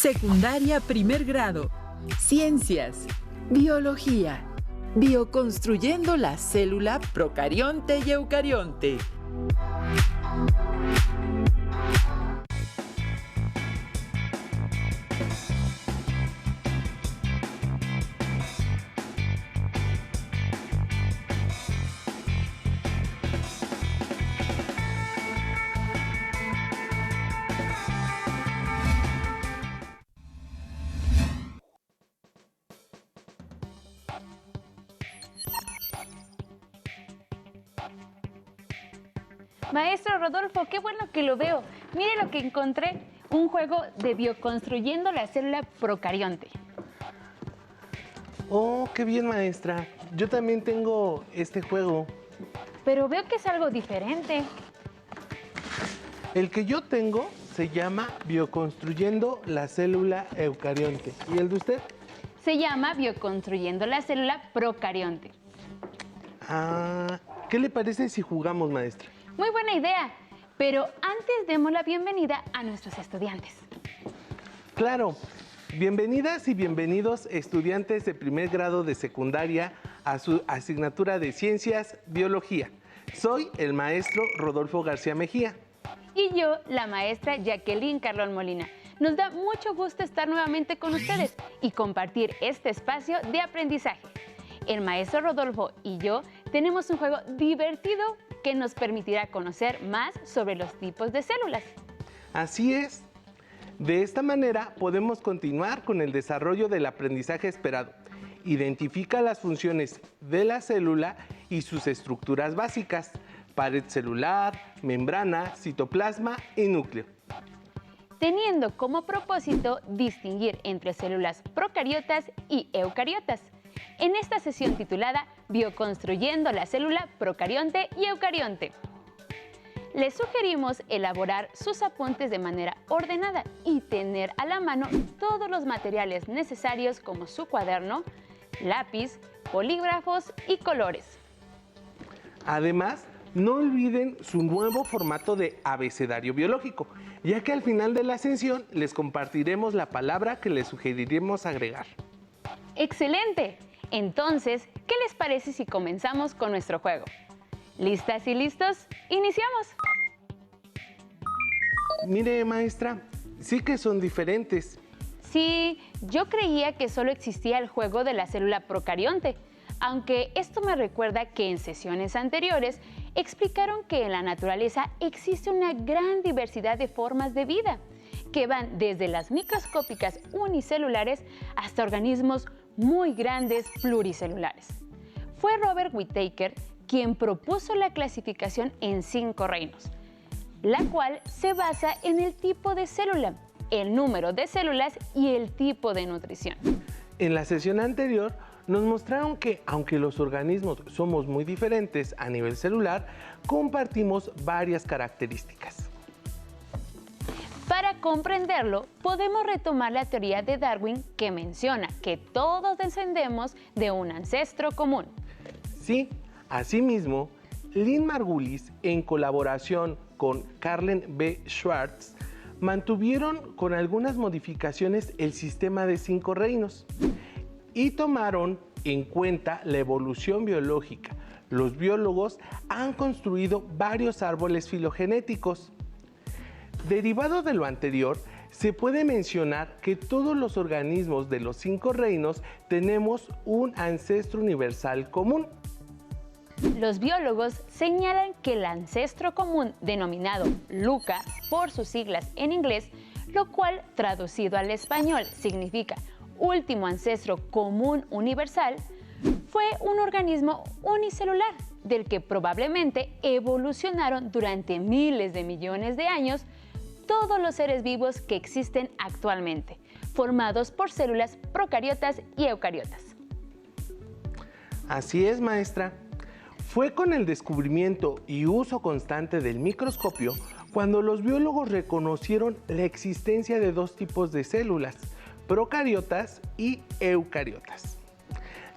Secundaria primer grado. Ciencias. Biología. Bioconstruyendo la célula procarionte y eucarionte. Maestro Rodolfo, qué bueno que lo veo. Mire lo que encontré, un juego de bioconstruyendo la célula procarionte. Oh, qué bien, maestra. Yo también tengo este juego. Pero veo que es algo diferente. El que yo tengo se llama Bioconstruyendo la célula eucarionte. ¿Y el de usted? Se llama bioconstruyendo la célula procarionte. Ah, ¿qué le parece si jugamos, maestra? Muy buena idea, pero antes demos la bienvenida a nuestros estudiantes. Claro. Bienvenidas y bienvenidos estudiantes de primer grado de secundaria a su asignatura de Ciencias Biología. Soy el maestro Rodolfo García Mejía. Y yo, la maestra Jacqueline Carlón Molina. Nos da mucho gusto estar nuevamente con ustedes y compartir este espacio de aprendizaje. El maestro Rodolfo y yo tenemos un juego divertido que nos permitirá conocer más sobre los tipos de células. Así es. De esta manera podemos continuar con el desarrollo del aprendizaje esperado. Identifica las funciones de la célula y sus estructuras básicas: pared celular, membrana, citoplasma y núcleo. Teniendo como propósito distinguir entre células procariotas y eucariotas. En esta sesión titulada Bioconstruyendo la célula procarionte y eucarionte. Les sugerimos elaborar sus apuntes de manera ordenada y tener a la mano todos los materiales necesarios como su cuaderno, lápiz, bolígrafos y colores. Además, no olviden su nuevo formato de abecedario biológico, ya que al final de la sesión les compartiremos la palabra que les sugeriremos agregar. ¡Excelente! Entonces, ¿qué les parece si comenzamos con nuestro juego? ¿Listas y listos? ¡Iniciamos! Mire, maestra, sí que son diferentes. Sí, yo creía que solo existía el juego de la célula procarionte, aunque esto me recuerda que en sesiones anteriores explicaron que en la naturaleza existe una gran diversidad de formas de vida, que van desde las microscópicas unicelulares hasta organismos muy grandes pluricelulares. Fue Robert Whittaker quien propuso la clasificación en 5 reinos, la cual se basa en el tipo de célula, el número de células y el tipo de nutrición. En la sesión anterior nos mostraron que, aunque los organismos somos muy diferentes a nivel celular, compartimos varias características. Para comprenderlo, podemos retomar la teoría de Darwin que menciona que todos descendemos de un ancestro común. Sí, asimismo, Lynn Margulis, en colaboración con Carlen B. Schwartz, mantuvieron con algunas modificaciones el sistema de 5 reinos y tomaron en cuenta la evolución biológica. Los biólogos han construido varios árboles filogenéticos. Derivado de lo anterior, se puede mencionar que todos los organismos de los 5 reinos tenemos un ancestro universal común. Los biólogos señalan que el ancestro común denominado LUCA, por sus siglas en inglés, lo cual traducido al español significa último ancestro común universal, fue un organismo unicelular del que probablemente evolucionaron durante miles de millones de años todos los seres vivos que existen actualmente, formados por células procariotas y eucariotas. Así es, maestra. Fue con el descubrimiento y uso constante del microscopio cuando los biólogos reconocieron la existencia de 2 tipos de células, procariotas y eucariotas.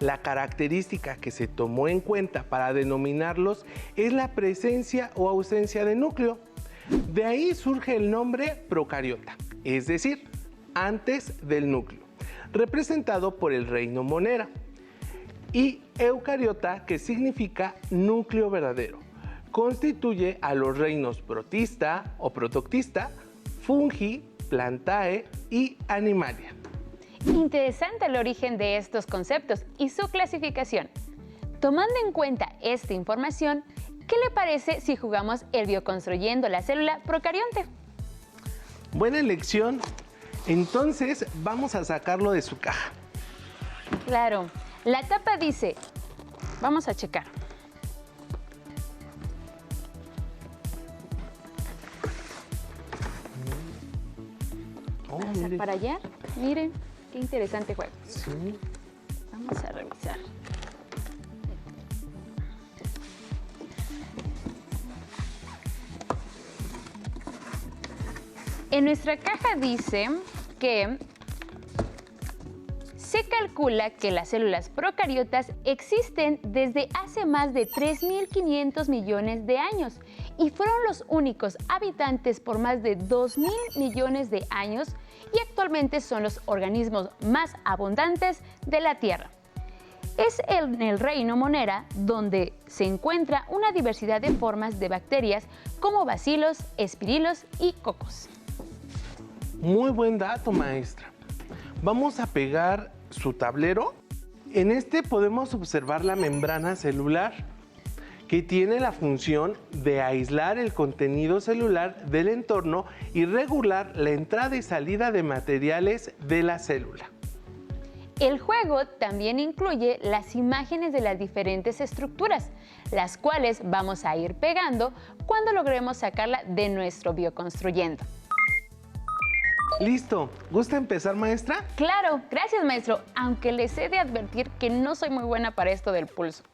La característica que se tomó en cuenta para denominarlos es la presencia o ausencia de núcleo. De ahí surge el nombre procariota, es decir, antes del núcleo, representado por el reino Monera, y eucariota, que significa núcleo verdadero. Constituye a los reinos protista o protoctista, fungi, plantae y animalia. Interesante el origen de estos conceptos y su clasificación. Tomando en cuenta esta información, ¿qué le parece si jugamos el Bioconstruyendo la célula procarionte? Buena elección. Entonces vamos a sacarlo de su caja. Claro, la tapa dice, vamos a checar. Vamos a para allá. Miren, qué interesante juego. Sí. Vamos a revisar. En nuestra caja dice que se calcula que las células procariotas existen desde hace más de 3.500 millones de años y fueron los únicos habitantes por más de 2.000 millones de años y actualmente son los organismos más abundantes de la Tierra. Es en el reino Monera donde se encuentra una diversidad de formas de bacterias como bacilos, espirilos y cocos. Muy buen dato, maestra. Vamos a pegar su tablero. En este podemos observar la membrana celular, que tiene la función de aislar el contenido celular del entorno y regular la entrada y salida de materiales de la célula. El juego también incluye las imágenes de las diferentes estructuras, las cuales vamos a ir pegando cuando logremos sacarla de nuestro Bioconstruyendo. Listo. ¿Gusta empezar, maestra? Claro, gracias maestro, aunque les he de advertir que no soy muy buena para esto del pulso.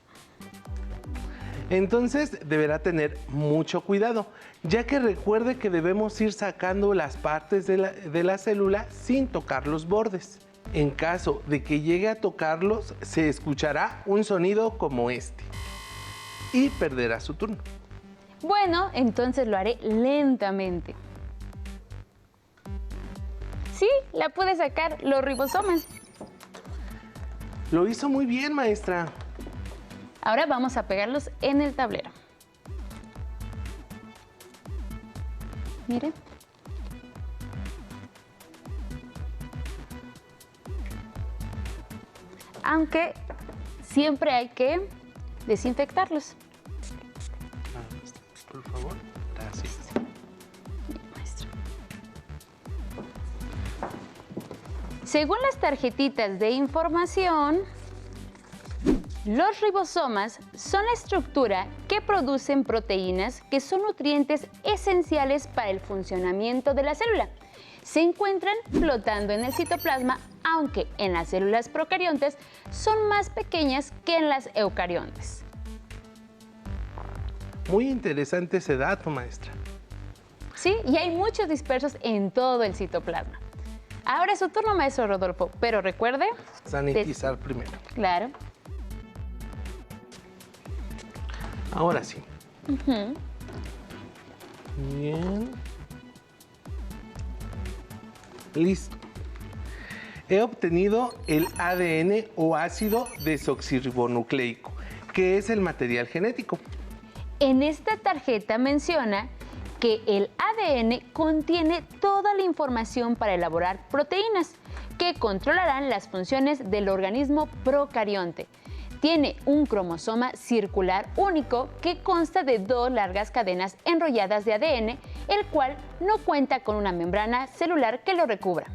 Entonces deberá tener mucho cuidado, ya que recuerde que debemos ir sacando las partes de la célula sin tocar los bordes. En caso de que llegue a tocarlos, se escuchará un sonido como este y perderá su turno. Bueno, entonces lo haré lentamente. Sí, la pude sacar, los ribosomas. Lo hizo muy bien, maestra. Ahora vamos a pegarlos en el tablero. Miren. Aunque siempre hay que desinfectarlos. Por favor, gracias. Según las tarjetitas de información, los ribosomas son la estructura que producen proteínas que son nutrientes esenciales para el funcionamiento de la célula. Se encuentran flotando en el citoplasma, aunque en las células procariontes son más pequeñas que en las eucariontes. Muy interesante ese dato, maestra. Sí, y hay muchos dispersos en todo el citoplasma. Ahora es su turno, maestro Rodolfo, pero recuerde... Sanitizar primero. Claro. Ahora sí. Bien. Listo. He obtenido el ADN o ácido desoxirribonucleico, que es el material genético. En esta tarjeta menciona que el ADN contiene toda la información para elaborar proteínas que controlarán las funciones del organismo procarionte. Tiene un cromosoma circular único que consta de 2 largas cadenas enrolladas de ADN, el cual no cuenta con una membrana celular que lo recubra.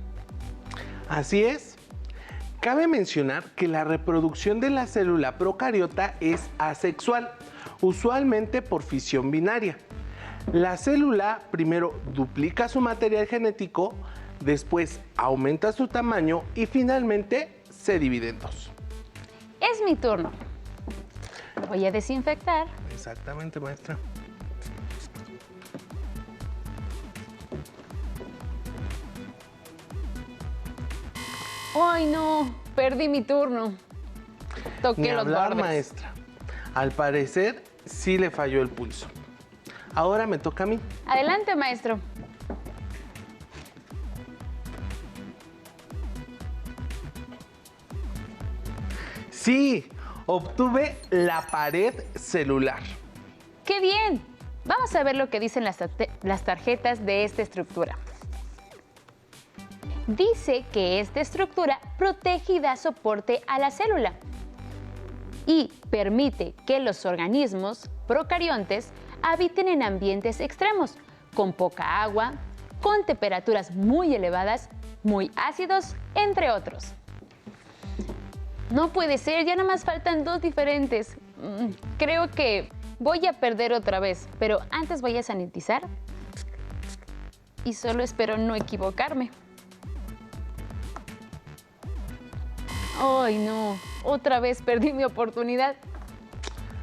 Así es. Cabe mencionar que la reproducción de la célula procariota es asexual, usualmente por fisión binaria. La célula primero duplica su material genético, después aumenta su tamaño y finalmente se divide en 2. Es mi turno. Lo voy a desinfectar. Exactamente, maestra. ¡Ay, no! Perdí mi turno. Toqué Ni los hablar, bordes. maestra. Al parecer, sí le falló el pulso. Ahora me toca a mí. Adelante, maestro. Sí, obtuve la pared celular. ¡Qué bien! Vamos a ver lo que dicen las tarjetas de esta estructura. Dice que esta estructura protege y da soporte a la célula y permite que los organismos procariontes habiten en ambientes extremos, con poca agua, con temperaturas muy elevadas, muy ácidos, entre otros. No puede ser, ya nada más faltan 2 diferentes. Creo que voy a perder otra vez, pero antes voy a sanitizar y solo espero no equivocarme. ¡Ay, no! Otra vez perdí mi oportunidad.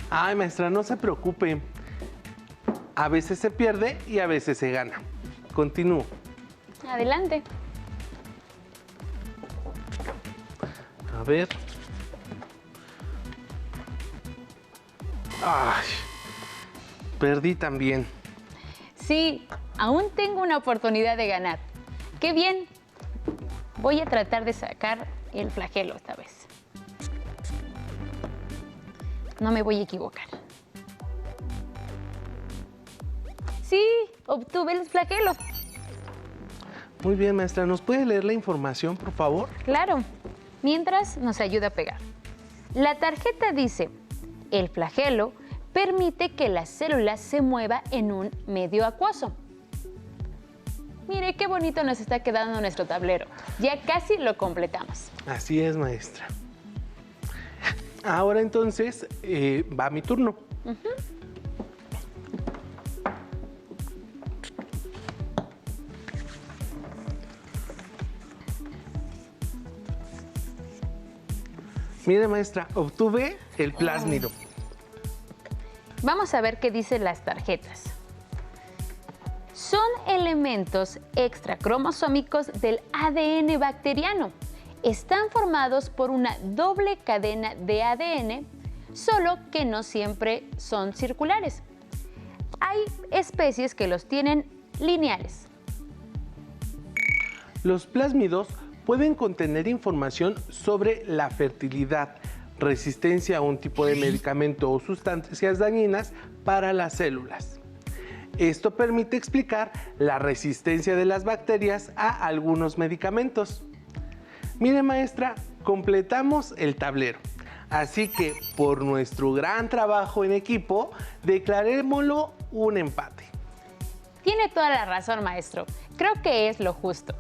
Ay, maestra, no se preocupe. A veces se pierde y a veces se gana. Continúo. Adelante. A ver. Ay, perdí también. Sí, aún tengo una oportunidad de ganar. ¡Qué bien! Voy a tratar de sacar el flagelo esta vez. No me voy a equivocar. Sí, obtuve el flagelo. Muy bien, maestra. ¿Nos puede leer la información, por favor? Claro, mientras nos ayuda a pegar. La tarjeta dice, el flagelo permite que la célula se mueva en un medio acuoso. Mire qué bonito nos está quedando nuestro tablero. Ya casi lo completamos. Así es, maestra. Ahora entonces va mi turno. Mire, maestra, obtuve el plásmido. Vamos a ver qué dicen las tarjetas. Son elementos extracromosómicos del ADN bacteriano. Están formados por una doble cadena de ADN, solo que no siempre son circulares. Hay especies que los tienen lineales. Los plásmidos pueden contener información sobre la fertilidad, resistencia a un tipo de medicamento o sustancias dañinas para las células. Esto permite explicar la resistencia de las bacterias a algunos medicamentos. Mire, maestra, completamos el tablero. Así que, por nuestro gran trabajo en equipo, declarémoslo un empate. Tiene toda la razón, maestro. Creo que es lo justo.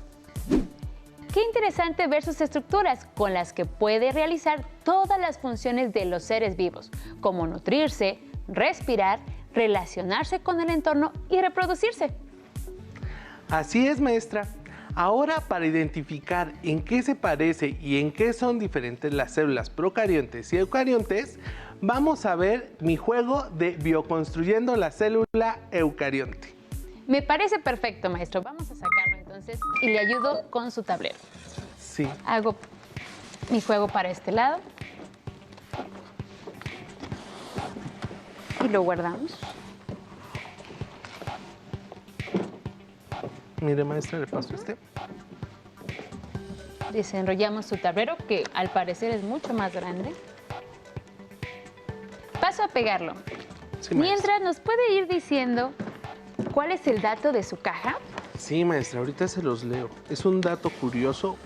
Qué interesante ver sus estructuras con las que puede realizar todas las funciones de los seres vivos, como nutrirse, respirar, relacionarse con el entorno y reproducirse. Así es, maestra. Ahora, para identificar en qué se parece y en qué son diferentes las células procariontes y eucariontes, vamos a ver mi juego de bioconstruyendo la célula eucarionte. Me parece perfecto, maestro. Vamos a sacarlo entonces y le ayudo con su tablero. Sí. Hago mi juego para este lado. Y lo guardamos. Mire, maestra, le paso este. Desenrollamos su tablero, que al parecer es mucho más grande. Paso a pegarlo. Sí, Mientras, ¿nos puede ir diciendo cuál es el dato de su caja? Sí, maestra, ahorita se los leo. Es un dato curioso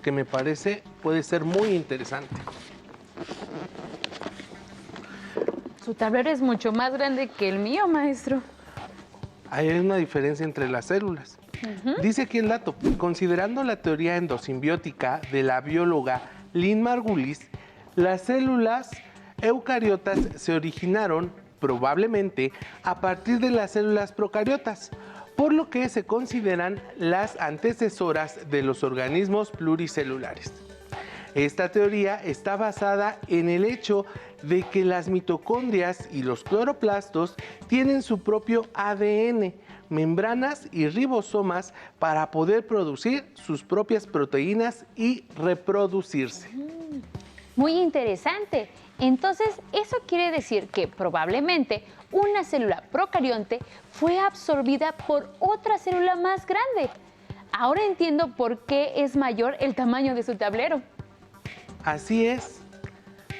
que me parece puede ser muy interesante. Su tablero es mucho más grande que el mío, maestro. Hay una diferencia entre las células. Dice aquí el dato, considerando la teoría endosimbiótica de la bióloga Lynn Margulis, las células eucariotas se originaron probablemente a partir de las células procariotas, por lo que se consideran las antecesoras de los organismos pluricelulares. Esta teoría está basada en el hecho de que las mitocondrias y los cloroplastos tienen su propio ADN, membranas y ribosomas para poder producir sus propias proteínas y reproducirse. Muy interesante. Entonces, eso quiere decir que probablemente una célula procarionte fue absorbida por otra célula más grande. Ahora entiendo por qué es mayor el tamaño de su tablero. Así es.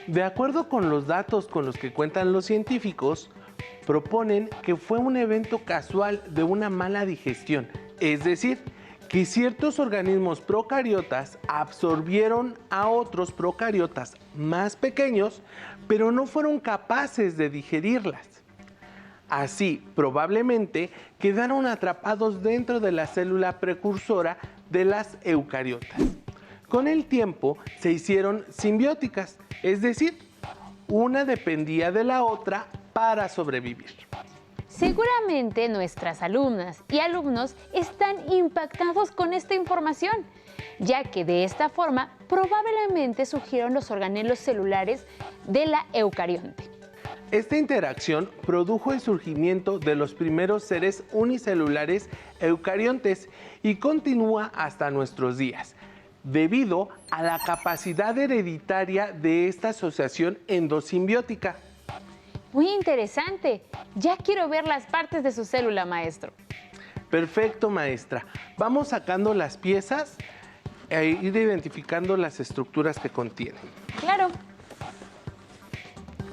De acuerdo con los datos con los que cuentan los científicos, proponen que fue un evento casual de una mala digestión, es decir, que ciertos organismos procariotas absorbieron a otros procariotas más pequeños, pero no fueron capaces de digerirlas. Así, probablemente, quedaron atrapados dentro de la célula precursora de las eucariotas. Con el tiempo se hicieron simbióticas, es decir, una dependía de la otra para sobrevivir. Seguramente nuestras alumnas y alumnos están impactados con esta información, ya que de esta forma probablemente surgieron los organelos celulares de la eucarionte. Esta interacción produjo el surgimiento de los primeros seres unicelulares eucariontes y continúa hasta nuestros días, debido a la capacidad hereditaria de esta asociación endosimbiótica. Muy interesante. Ya quiero ver las partes de su célula, maestro. Perfecto, maestra. Vamos sacando las piezas e ir identificando las estructuras que contienen. Claro.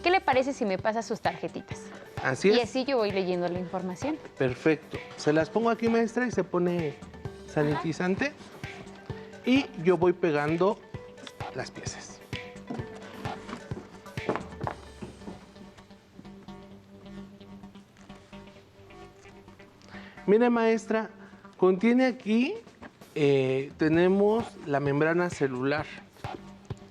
¿Qué le parece si me pasa sus tarjetitas? Así es. Y así yo voy leyendo la información. Perfecto. Se las pongo aquí, maestra, y se pone sanitizante. Y yo voy pegando las piezas. Mire, maestra, contiene aquí, tenemos la membrana celular.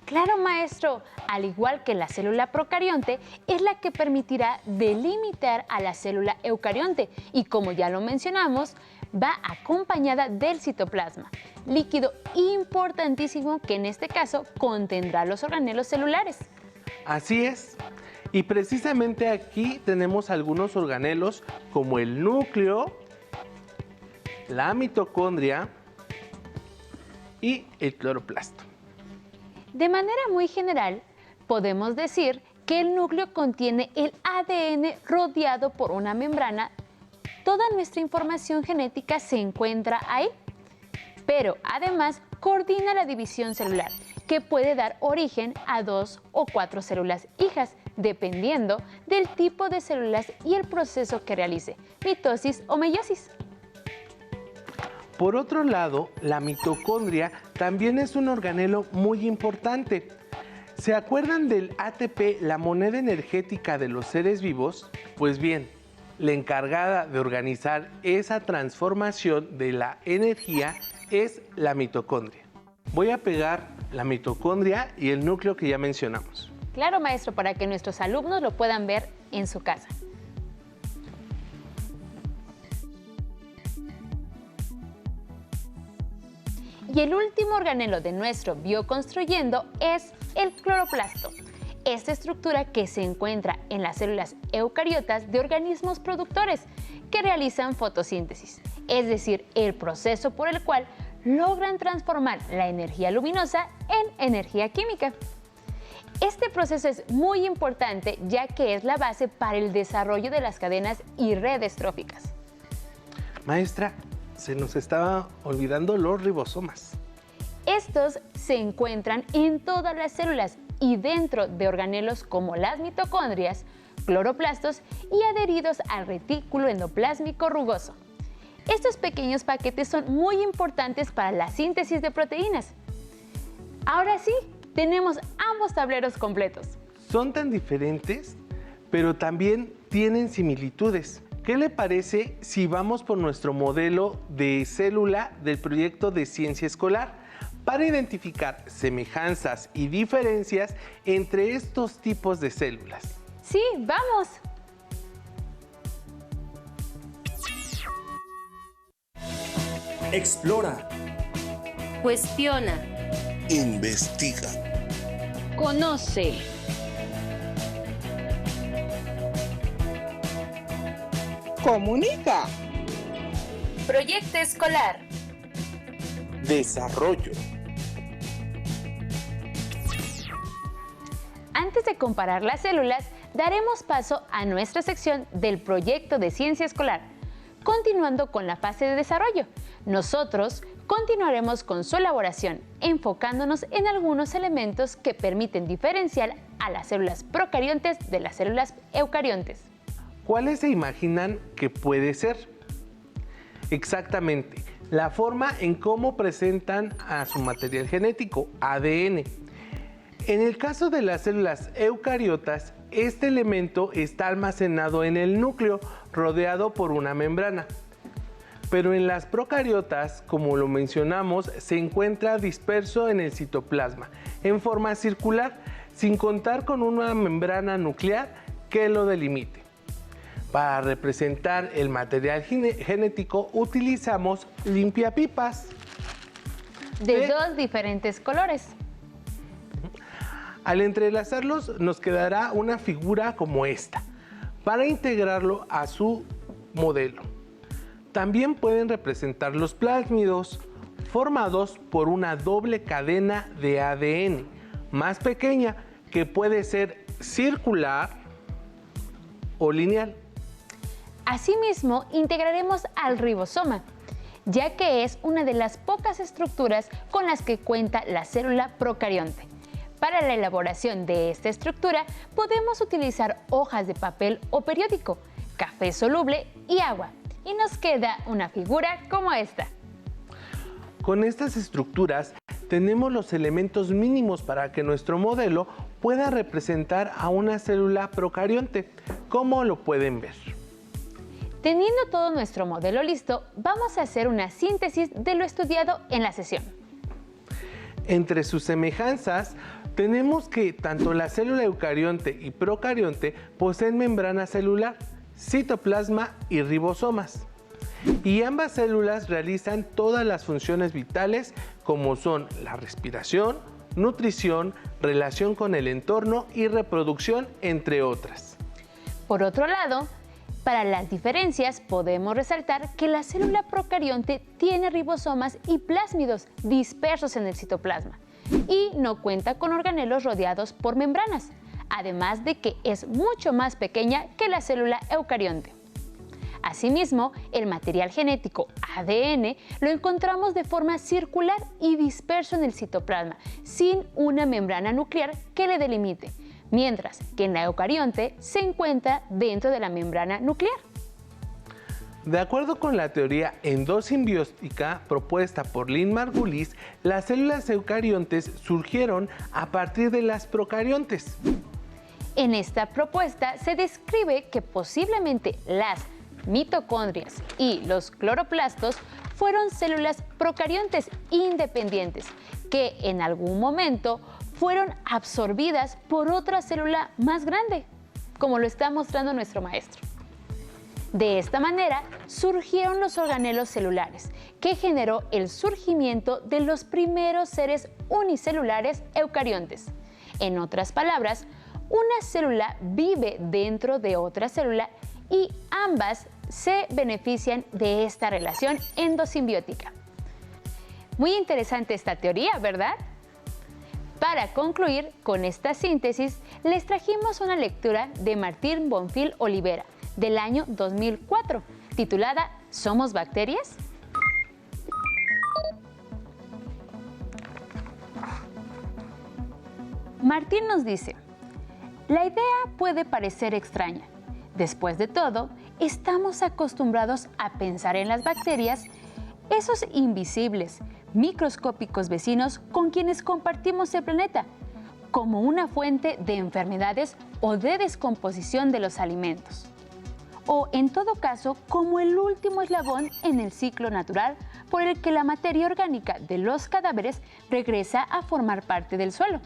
Claro, maestro. Al igual que la célula procarionte, es la que permitirá delimitar a la célula eucarionte y, como ya lo mencionamos, va acompañada del citoplasma, líquido importantísimo que en este caso contendrá los organelos celulares. Así es. Y precisamente aquí tenemos algunos organelos como el núcleo, la mitocondria y el cloroplasto. De manera muy general, podemos decir que el núcleo contiene el ADN rodeado por una membrana. Toda nuestra información genética se encuentra ahí, pero además coordina la división celular, que puede dar origen a 2 o 4 células hijas, dependiendo del tipo de células y el proceso que realice, mitosis o meiosis. Por otro lado, la mitocondria también es un organelo muy importante. ¿Se acuerdan del ATP, la moneda energética de los seres vivos? Pues bien, la encargada de organizar esa transformación de la energía es la mitocondria. Voy a pegar la mitocondria y el núcleo que ya mencionamos. Claro, maestro, para que nuestros alumnos lo puedan ver en su casa. Y el último organelo de nuestro Bioconstruyendo es el cloroplasto. Esta estructura que se encuentra en las células eucariotas de organismos productores que realizan fotosíntesis, es decir, el proceso por el cual logran transformar la energía luminosa en energía química. Este proceso es muy importante ya que es la base para el desarrollo de las cadenas y redes tróficas. Maestra, se nos estaba olvidando los ribosomas. Estos se encuentran en todas las células y dentro de organelos como las mitocondrias, cloroplastos y adheridos al retículo endoplásmico rugoso. Estos pequeños paquetes son muy importantes para la síntesis de proteínas. Ahora sí, tenemos ambos tableros completos. Son tan diferentes, pero también tienen similitudes. ¿Qué le parece si vamos por nuestro modelo de célula del proyecto de ciencia escolar para identificar semejanzas y diferencias entre estos tipos de células? Sí, vamos. Explora. Cuestiona. Investiga. Conoce. Comunica. Proyecto escolar. Desarrollo. Antes de comparar las células, daremos paso a nuestra sección del proyecto de ciencia escolar, continuando con la fase de desarrollo, Nosotros continuaremos con su elaboración, enfocándonos en algunos elementos que permiten diferenciar a las células procariontes de las células eucariontes. ¿Cuáles se imaginan que puede ser? Exactamente, la forma en cómo presentan a su material genético, ADN. En el caso de las células eucariotas, este elemento está almacenado en el núcleo, rodeado por una membrana. Pero en las procariotas, como lo mencionamos, se encuentra disperso en el citoplasma, en forma circular, sin contar con una membrana nuclear que lo delimite. Para representar el material genético utilizamos limpiapipas De dos diferentes colores. Al entrelazarlos nos quedará una figura como esta, para integrarlo a su modelo. También pueden representar los plásmidos, formados por una doble cadena de ADN, más pequeña, que puede ser circular o lineal. Asimismo, integraremos al ribosoma, ya que es una de las pocas estructuras con las que cuenta la célula procarionte. Para la elaboración de esta estructura podemos utilizar hojas de papel o periódico, café soluble y agua. Y nos queda una figura como esta. Con estas estructuras tenemos los elementos mínimos para que nuestro modelo pueda representar a una célula procarionte, como lo pueden ver. Teniendo todo nuestro modelo listo, vamos a hacer una síntesis de lo estudiado en la sesión. Entre sus semejanzas, tenemos que tanto la célula eucarionte y procarionte poseen membrana celular, citoplasma y ribosomas. Y ambas células realizan todas las funciones vitales como son la respiración, nutrición, relación con el entorno y reproducción, entre otras. Por otro lado, para las diferencias podemos resaltar que la célula procarionte tiene ribosomas y plásmidos dispersos en el citoplasma y no cuenta con organelos rodeados por membranas, además de que es mucho más pequeña que la célula eucarionte. Asimismo, el material genético ADN lo encontramos de forma circular y disperso en el citoplasma, sin una membrana nuclear que le delimite, mientras que en la eucarionte se encuentra dentro de la membrana nuclear. De acuerdo con la teoría endosimbiótica propuesta por Lynn Margulis, las células eucariontes surgieron a partir de las procariontes. En esta propuesta se describe que posiblemente las mitocondrias y los cloroplastos fueron células procariontes independientes que en algún momento fueron absorbidas por otra célula más grande, como lo está mostrando nuestro maestro. De esta manera surgieron los organelos celulares, que generó el surgimiento de los primeros seres unicelulares eucariontes. En otras palabras, una célula vive dentro de otra célula y ambas se benefician de esta relación endosimbiótica. Muy interesante esta teoría, ¿verdad? Para concluir con esta síntesis, les trajimos una lectura de Martín Bonfil Olivera, del año 2004, titulada ¿Somos bacterias? Martín nos dice, la idea puede parecer extraña. Después de todo, estamos acostumbrados a pensar en las bacterias, esos invisibles, microscópicos vecinos con quienes compartimos el planeta, como una fuente de enfermedades o de descomposición de los alimentos. O, en todo caso, como el último eslabón en el ciclo natural por el que la materia orgánica de los cadáveres regresa a formar parte del suelo.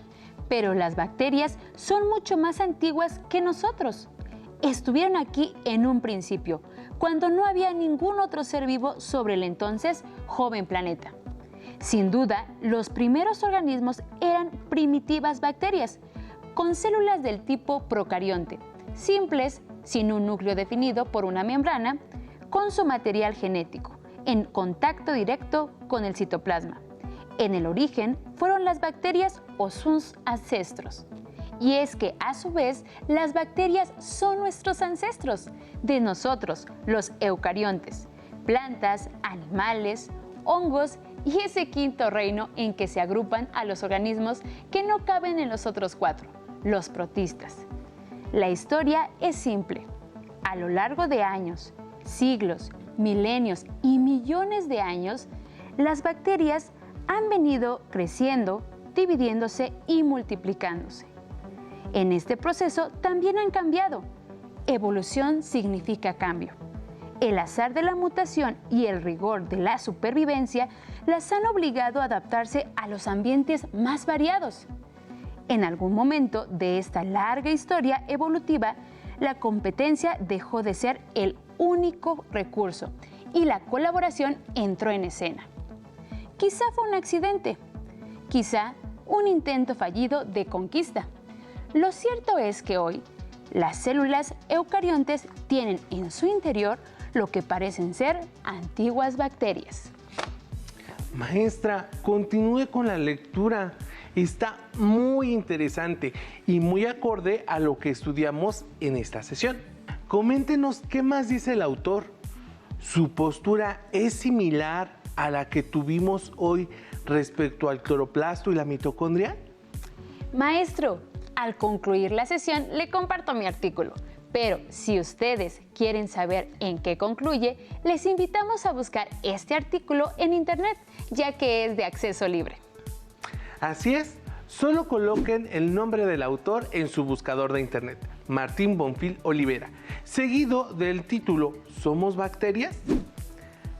Pero las bacterias son mucho más antiguas que nosotros. Estuvieron aquí en un principio, cuando no había ningún otro ser vivo sobre el entonces joven planeta. Sin duda, los primeros organismos eran primitivas bacterias, con células del tipo procarionte, simples, sin un núcleo definido por una membrana, con su material genético, en contacto directo con el citoplasma. En el origen fueron las bacterias o sus ancestros. Y es que, a su vez, las bacterias son nuestros ancestros, de nosotros, los eucariontes, plantas, animales, hongos y ese quinto reino en que se agrupan a los organismos que no caben en los otros 4, los protistas. La historia es simple. A lo largo de años, siglos, milenios y millones de años, las bacterias han venido creciendo, dividiéndose y multiplicándose. En este proceso también han cambiado. Evolución significa cambio. El azar de la mutación y el rigor de la supervivencia las han obligado a adaptarse a los ambientes más variados. En algún momento de esta larga historia evolutiva, la competencia dejó de ser el único recurso y la colaboración entró en escena. Quizá fue un accidente, quizá un intento fallido de conquista. Lo cierto es que hoy, las células eucariontes tienen en su interior lo que parecen ser antiguas bacterias. Maestra, continúe con la lectura. Está muy interesante y muy acorde a lo que estudiamos en esta sesión. Coméntenos qué más dice el autor. ¿Su postura es similar a la que tuvimos hoy respecto al cloroplasto y la mitocondria? Maestro, al concluir la sesión le comparto mi artículo, pero si ustedes quieren saber en qué concluye, les invitamos a buscar este artículo en internet, ya que es de acceso libre. Así es, solo coloquen el nombre del autor en su buscador de internet, Martín Bonfil Olivera, seguido del título ¿Somos bacterias?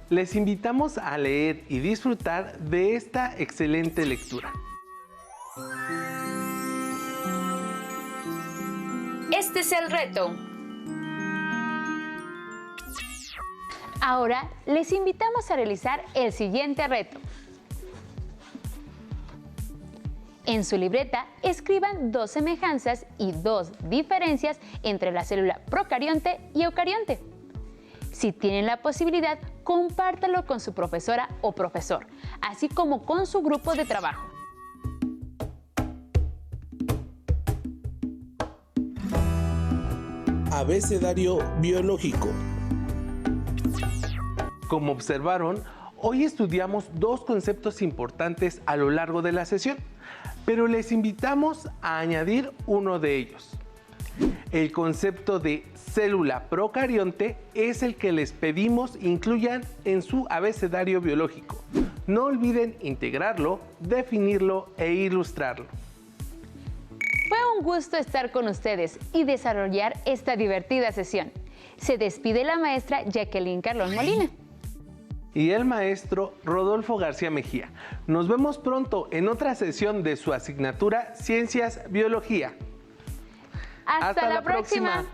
Les invitamos a leer y disfrutar de esta excelente lectura. Este es el reto. Ahora les invitamos a realizar el siguiente reto. En su libreta, escriban 2 semejanzas y 2 diferencias entre la célula procarionte y eucarionte. Si tienen la posibilidad, compártalo con su profesora o profesor, así como con su grupo de trabajo. Abecedario biológico. Como observaron, hoy estudiamos 2 conceptos importantes a lo largo de la sesión, pero les invitamos a añadir uno de ellos. El concepto de célula procarionte es el que les pedimos incluyan en su abecedario biológico. No olviden integrarlo, definirlo e ilustrarlo. Fue un gusto estar con ustedes y desarrollar esta divertida sesión. Se despide la maestra Jacqueline Carlón Molina. Y el maestro Rodolfo García Mejía. Nos vemos pronto en otra sesión de su asignatura Ciencias Biología. Hasta la próxima.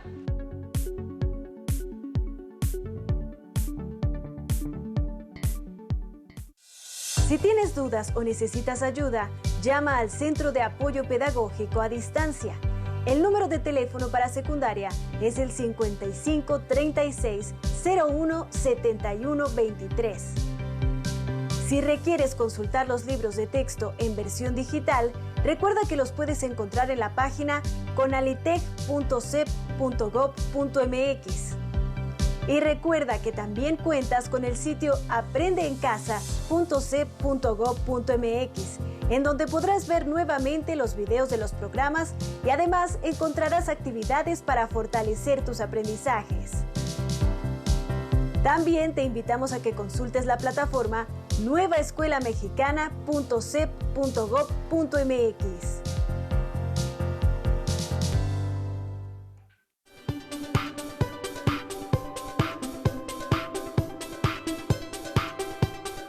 Si tienes dudas o necesitas ayuda, llama al Centro de Apoyo Pedagógico a Distancia. El número de teléfono para secundaria es el 55 36 01 71 23. Si requieres consultar los libros de texto en versión digital, recuerda que los puedes encontrar en la página conalitec.cep.gov.mx. Y recuerda que también cuentas con el sitio aprendeencasa.cep.gov.mx, en donde podrás ver nuevamente los videos de los programas y además encontrarás actividades para fortalecer tus aprendizajes. También te invitamos a que consultes la plataforma nuevaescuelamexicana.cep.gov.mx.